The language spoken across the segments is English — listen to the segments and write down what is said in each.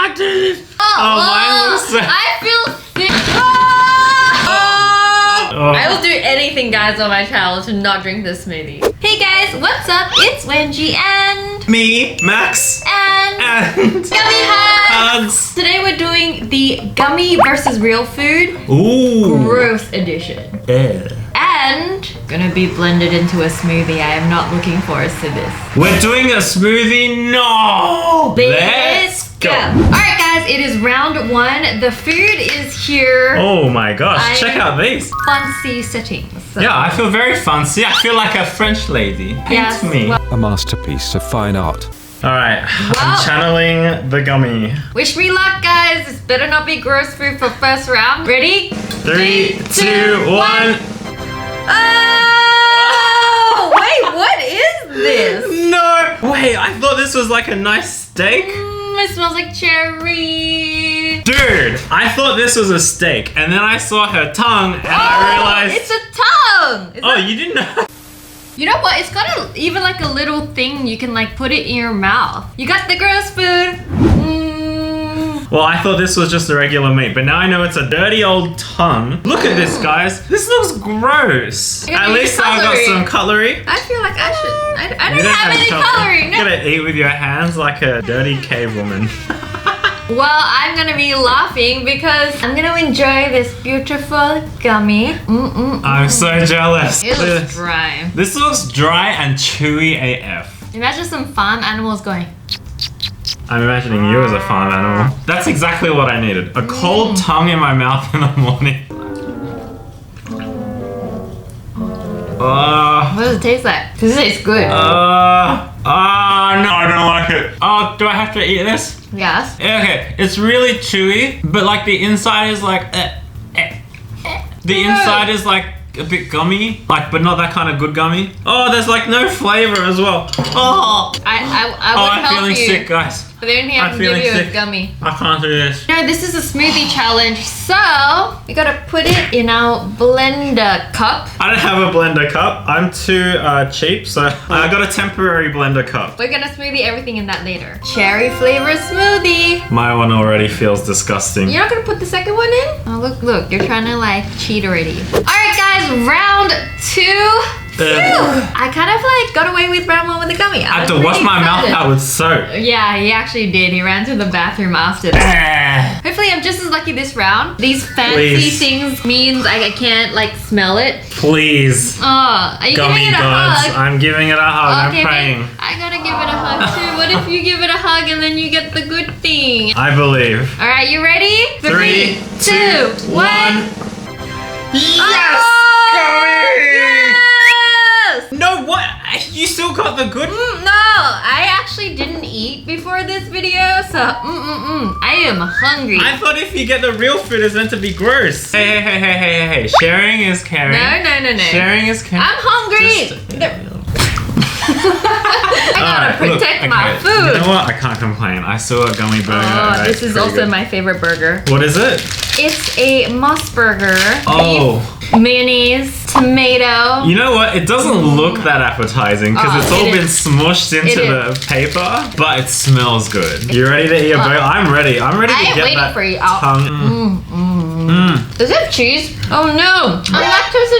can't do this. Mine looks so... I feel sick. I will do anything, guys, on my channel to not drink this smoothie. Hey guys, what's up? It's Wengie and me, Max, and Gummy Hugs. Today we're doing the gummy versus real food. Ooh. Gross edition. Yeah. And gonna be blended into a smoothie. I am not looking forward to this. We're doing a smoothie. No. Let's go. Alright guys, it is round one. The food is here. Oh my gosh, check out these. Fancy settings. So. Yeah, I feel very fancy. I feel like a French lady. Paint me. A masterpiece of fine art. Alright, I'm channeling the gummy. Wish me luck, guys. This better not be gross food for first round. Ready? 3, 2, 1. Oh! Wait, what is this? No! Wait, I thought this was like a nice steak. It smells like cherry. Dude, I thought this was a steak, and then I saw her tongue, and I realized... It's a tongue! You didn't know? You know what? It's got even like a little thing you can like put it in your mouth. You got the gross food. Well, I thought this was just a regular meat, but now I know it's a dirty old tongue. Look at this, guys. This looks gross. At least I got some cutlery. I feel like I should. I don't have any cutlery. No. You're gonna eat with your hands like a dirty cave woman. Well, I'm gonna be laughing because I'm gonna enjoy this beautiful gummy. I'm so jealous. It looks dry. This looks dry and chewy AF. Imagine some farm animals going. I'm imagining you as a farm animal. That's exactly what I needed. A cold tongue in my mouth in the morning. What does it taste like? Does it taste good? No, I don't like it. Oh, do I have to eat this? Yes. Okay, it's really chewy, but like the inside is like the inside is like a bit gummy, like, but not that kind of good gummy. Oh, there's like no flavor as well. Oh, I would I'm help feeling you. sick, guys. But the only thing I can give you is gummy. I can't do this. No, this is a smoothie challenge, so we gotta put it in our blender cup. I don't have a blender cup. I'm too cheap, so I got a temporary blender cup. We're gonna smoothie everything in that later. Cherry flavor smoothie. My one already feels disgusting. You're not gonna put the second one in? Oh, look, you're trying to like cheat already. All right, guys, round two. I kind of like got away with round one with the gummy. I have to wash my mouth out with soap. Yeah, he actually did. He ran to the bathroom after that. Hopefully I'm just as lucky this round. These fancy things means I can't like smell it. Please. Oh, are you giving it a hug? I'm giving it a hug. Okay, I'm praying. I gotta give it a hug too. What if you give it a hug and then you get the good thing? I believe. All right, you ready? 3, 2, 1. Yes! No, what? You still got the good? No, I actually didn't eat before this video, so I am hungry. I thought if you get the real food, it's meant to be gross. Hey. Sharing is caring. No. Sharing is caring. I'm hungry. I gotta protect my food. You know what? I can't complain. I saw a gummy burger. Oh, this is also my favorite burger. What is it? It's a moss burger. Oh. Beef, mayonnaise, tomato. You know what? It doesn't look that appetizing because it's all been smushed into the paper, but it smells good. You ready to eat a burger? I'm ready. I'm ready to get that tongue. Does it have cheese? Oh no! I'm lactose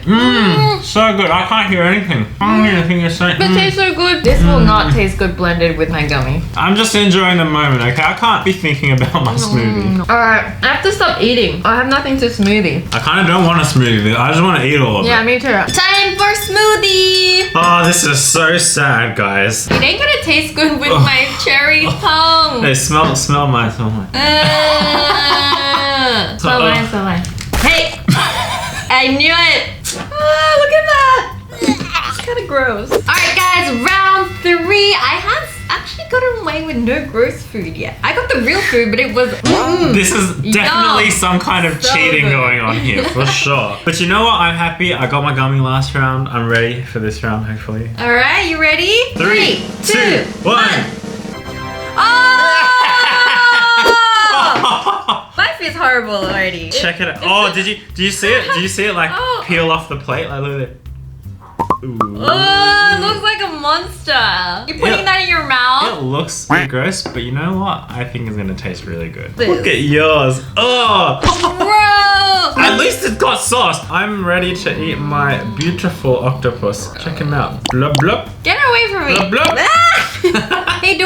intolerant. So good. I can't hear anything. I don't hear anything you're saying. It tastes so good. This will not taste good blended with my gummy. I'm just enjoying the moment, okay? I can't be thinking about my smoothie. Alright, I have to stop eating. I have nothing to smoothie. I kind of don't want a smoothie. I just want to eat all of it. Yeah, me too. Time for smoothie! Oh, this is so sad, guys. It ain't gonna taste good with my cherry tongue. Hey, smell mine. Smell mine. Hey! I knew it! Look at that! It's kind of gross. Alright guys, round 3. I have actually gotten away with no gross food yet. I got the real food, but it was This is definitely some kind of cheating going on here, for sure. But you know what? I'm happy. I got my gummy last round. I'm ready for this round, hopefully. Alright, you ready? 3, 2, 1. My feels horrible already. Check it out. Oh, did you see it? Did you see it like peel off the plate? Like, look at it. Ooh. Oh, it looks like a monster. You're putting that in your mouth? It looks pretty gross, but you know what? I think it's gonna taste really good. This. Look at yours. Oh! Bro! At least it's got sauce. I'm ready to eat my beautiful octopus. Check him out. Blub blub. Get away from me. Blub blub. Hey,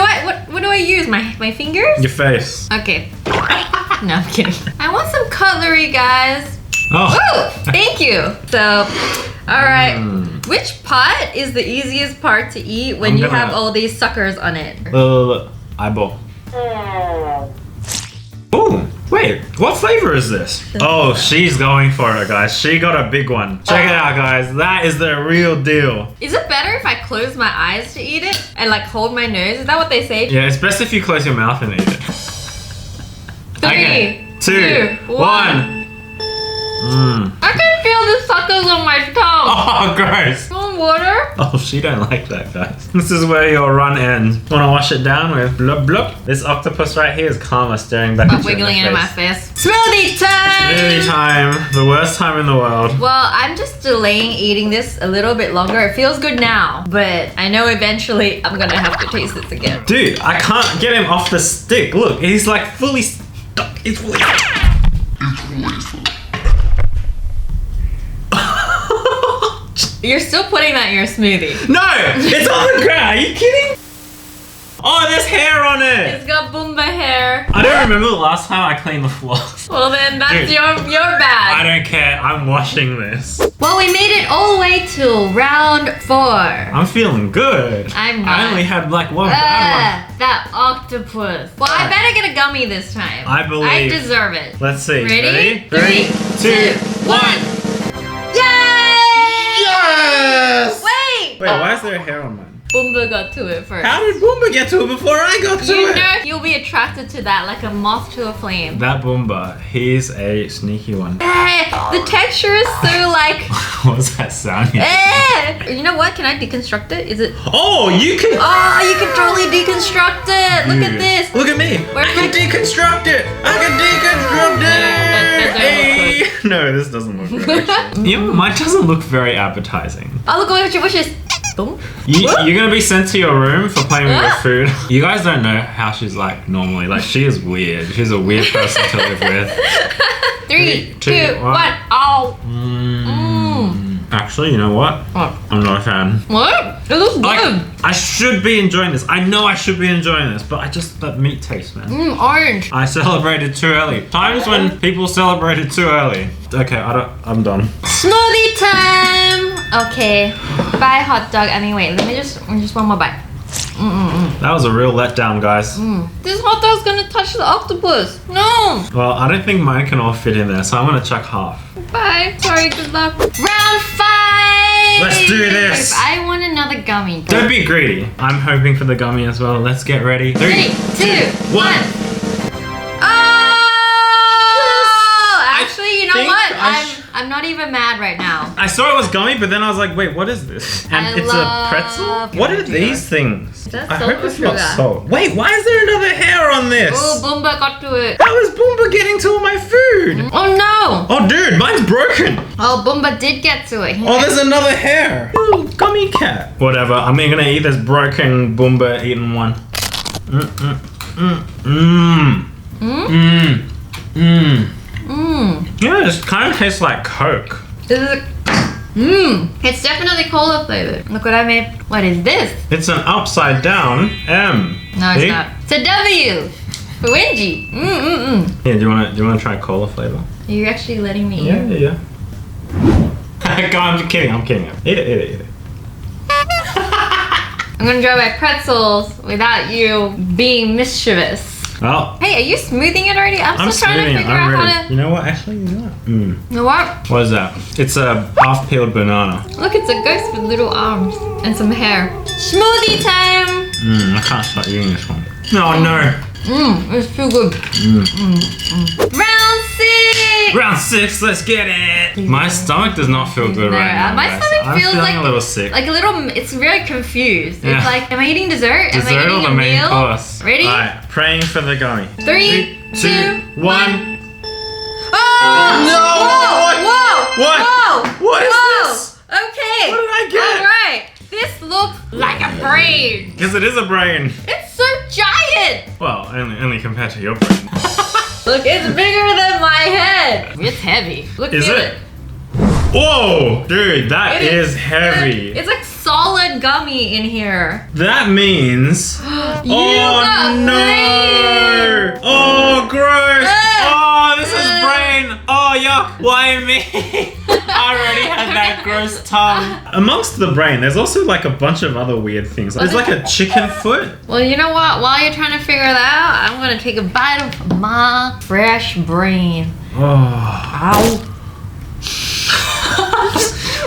what do I use? My fingers? Your face. Okay. No, I'm kidding. I want some cutlery, guys. Oh. Oh, thank you. So, all right. Which part is the easiest part to eat when you have all these suckers on it? Look. Eyeball. Oh, wait. What flavor is this? Oh, she's going for it, guys. She got a big one. Check it out, guys. That is the real deal. Is it better if I close my eyes to eat it and like hold my nose? Is that what they say? Yeah, it's best if you close your mouth and eat it. 3, 2, 1. I can feel the suckers on my tongue. Oh, gross. Want water? Oh, she don't like that, guys. This is where your run ends. Wanna wash it down with blub blub? This octopus right here is Karma staring back at you Wiggling in into the my face. face. Smoothie time! Smoothie time. The worst time in the world. Well, I'm just delaying eating this a little bit longer. It feels good now, but I know eventually I'm gonna have to taste this again. Dude, I can't get him off the stick. Look, he's like fully stuck. He's fully You're still putting that in your smoothie. No! It's on the ground. Are you kidding? Oh, there's hair on it. It's got Boomba hair. I don't remember the last time I cleaned the floors. Well then, that's Dude, your I bad. don't care. I'm washing this. Well, we made it all the way to round 4. I'm feeling good. I'm not. I only had like one bad one. That octopus. Well, I better get a gummy this time. I believe. I deserve it. Let's see. Ready? 3, 2, 1. Yay! Yes! Wait! Wait, why is there hair on mine? Boomba got to it first. How did Boomba get to it before I got to You it? know you'll be attracted to that like a moth to a flame. That Boomba, he's a sneaky one. The texture is so like. What was that sound? You know what? Can I deconstruct it? Is it? Oh, you can. Oh, you can totally deconstruct it. Look at this. Look at me. Where's I can deconstruct it. I can deconstruct it. that doesn't look Hey. No, this doesn't look good. Actually. You know, mine doesn't look very appetizing. Oh, look at your wishes. Boom. You're gonna be sent to your room for playing with your food. You guys don't know how she's like normally. Like, she is weird. She's a weird person to live with. 3, 2, 1. 1. Oh. Actually, you know what? What? I'm not a fan. What? It looks good. Like, I should be enjoying this. I know I should be enjoying this, but I just, that meat taste, man. Orange. I celebrated too early. Times when people celebrated too early. Okay, I'm done. Smoothie time. Okay. Bye, hot dog. Anyway, let me just one more bite. That was a real letdown, guys. This hot dog's gonna touch the octopus. No. Well, I don't think mine can all fit in there, so I'm gonna chuck half. Bye. Sorry. Good luck. Round 5. Let's do this. I want another gummy. Don't be greedy. I'm hoping for the gummy as well. Let's get ready. 3, 2, 1. Oh! Actually, you know think what? I I'm not even mad right now. I saw it was gummy, but then I was like, wait, what is this? And I it's a pretzel? love What are your these things? that I salt hope or it's not sugar? salt. Wait, why is there another hair on this? Oh, Boomba got to it. How is Boomba getting to all my food? Oh no! Oh, dude, mine's broken. Oh, Boomba did get to it. Oh, there's another hair. Little gummy cat. Whatever, I'm gonna eat this broken Boomba eaten one. Yeah, it just kind of tastes like Coke. This is it's definitely cola flavored. Look what I made. What is this? It's an upside down M. No, it's See? not. It's a W for Wengie. Yeah, do you wanna try cola flavor? Are you actually letting me Yeah, eat? yeah. God, I'm kidding. Eat it. I'm gonna draw my pretzels without you being mischievous. Well, Hey, are you smoothing it already? I'm still trying to smoothing it. figure I'm out ready. how to. You know what? Actually, you know what? You know what? What is that? It's a half-peeled banana. Look, it's a ghost with little arms and some hair. Smoothie time! I can't start eating this one. No, no. It's too good. Round 6! Round 6, let's get it. My stomach does not feel good No, right now. my guys. stomach I'm feels feeling like a little sick. Like a little, it's very confused. Yeah. It's like, am I eating dessert? Am I Dessert eating or the a main meal? course? Ready? Alright, praying for the gummy. 3, 2, 1. Oh! No! Whoa! What? Whoa! What? Whoa! What is Whoa! this? Okay. What did I get? All right. This looks like a brain. Because it is a brain. It's so giant. Well, only compared to your brain. Look, it's bigger than my head. It's heavy. Look, Is feel it? Whoa, dude, that is heavy. It's like solid gummy in here. That means. got no! brain. Oh, gross! Oh, this is brain! Oh, yuck! Why me? I already had that gross tongue. Amongst the brain, there's also like a bunch of other weird things. There's like a chicken foot. Well, you know what? While you're trying to figure that out, I'm gonna take a bite of my fresh brain. Oh. Ow.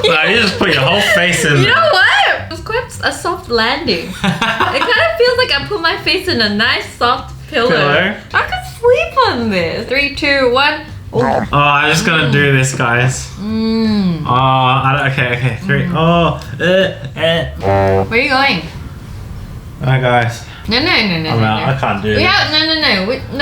Wow, you just put your whole face in You there. know what? It was quite a soft landing. It kind of feels like I put my face in a nice soft pillow. I could sleep on this. 3, 2, 1. Oh, I'm just gonna do this, guys. Oh, okay, 3. Oh, Where are you going? Alright, guys. No. I'm out. I can't do this. No.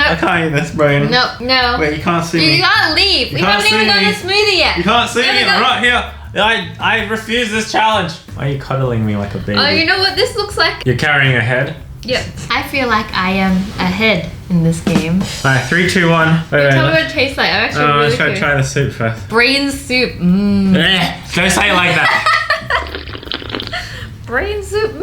I can't eat this brain. No. Wait, you can't see me. You gotta leave. We can't haven't even see done me. the smoothie yet. You can't see me. No. I'm not here. I refuse this challenge. Why are you cuddling me like a baby? Oh, you know what this looks like? You're carrying a head? Yep. I feel like I am ahead in this game. Alright, 3, 2, 1. Wait, Tell me what it tastes like. I'm actually really let's curious. try the soup first. Brain soup. Don't say it like that. Brain soup.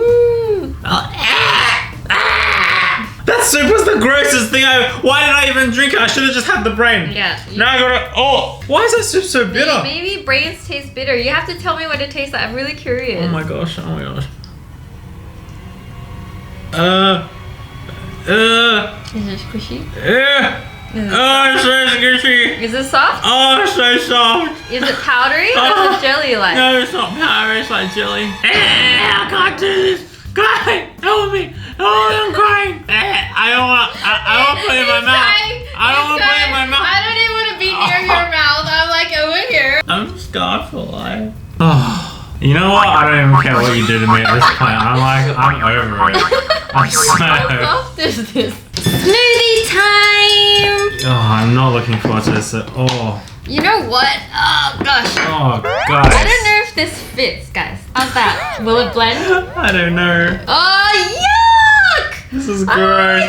That soup was the grossest thing why did I even drink it? I should have just had the brain. Yeah. Now I gotta. Oh, why is that soup so bitter? Maybe brains taste bitter. You have to tell me what it tastes like. I'm really curious. Oh my gosh. Is it squishy? Oh, it's so squishy. Is it soft? Oh, it's so soft. Is it powdery? What's the jelly like? No, it's not powder, it's like jelly. I can't do this. Guy, help me. Oh, I'm crying. I don't want to put it in my mouth. I don't want to put it in my mouth. I don't even want to be near your mouth. I'm like over here. I'm scarred for life. Oh, you know what? I don't even care what you do to me at this point. I'm over it. I'm so. How soft is this? Smoothie time! Oh, I'm not looking forward to this at all. You know what? Oh gosh. Oh, guys. I don't know if this fits, guys. How's that? Will it blend? I don't know. Oh, yuck! This is gross. Mine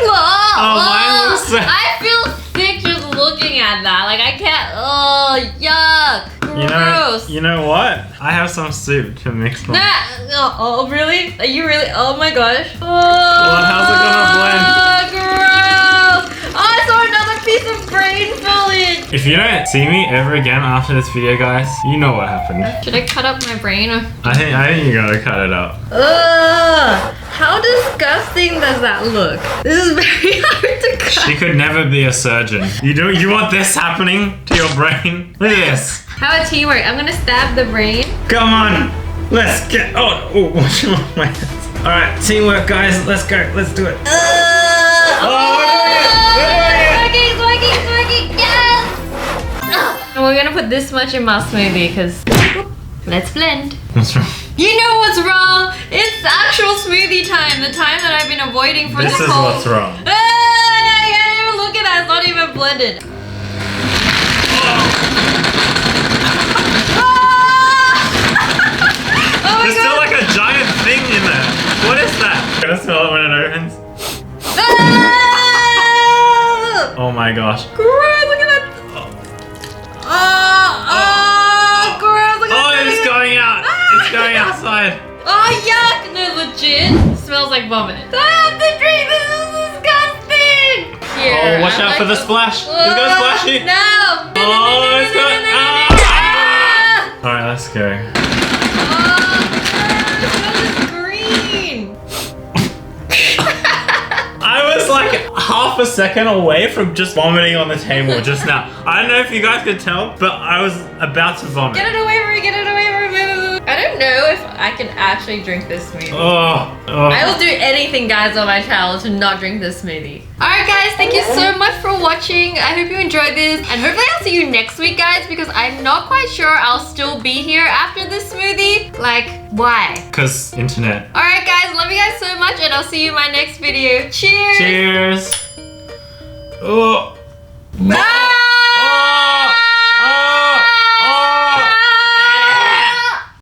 looks so. I feel sick just looking at that. Like I can't. Oh, yuck! Gross. You know what? I have some soup to mix with. Oh, really? Are you really? Oh my gosh. Oh, well, how's it gonna blend? Gross. Oh, I saw another piece of brain filling. If you don't see me ever again after this video, guys, you know what happened. Should I cut up my brain? I think you gotta cut it up. Ugh! How disgusting does that look? This is very hard to cut. She could never be a surgeon. You want this happening to your brain? Look at this. How about teamwork? I'm gonna stab the brain. Come on. Let's get. Oh, watch my hands. All right, teamwork, guys. Let's go. Let's do it. It's working! Yes! And we're gonna put this much in my smoothie because let's blend. What's wrong? You know what's wrong? It's actual smoothie time. The time that I've been avoiding for This this is whole. what's wrong. I can't even look at that. It's not even blended. Oh my There's still like a giant thing in there. What is that? Gonna smell it when it opens. Oh my gosh. Gross, look at that. Gross, look at that. Oh, it's going out. It's going outside. Oh, yuck. No, legit. It smells like vomit. I have to drink. This is disgusting. Here. Oh, watch out for the splash. It's gonna splash you. No. Oh, it's going. Alright, let's go. Oh, green. I was like half a second away from just vomiting on the table just now. I don't know if you guys could tell, but I was about to vomit. Get it away from me. Get it away from me. I don't know if I can actually drink this smoothie. Oh. I will do anything, guys, on my channel to not drink this smoothie. Alright, guys, thank you so much for watching. I hope you enjoyed this. And hopefully I'll see you next week, guys, because I'm not quite sure I'll still be here after this smoothie. Like, why? Because internet. Alright, guys, love you guys so much, and I'll see you in my next video. Cheers! Cheers. Oh. Bye!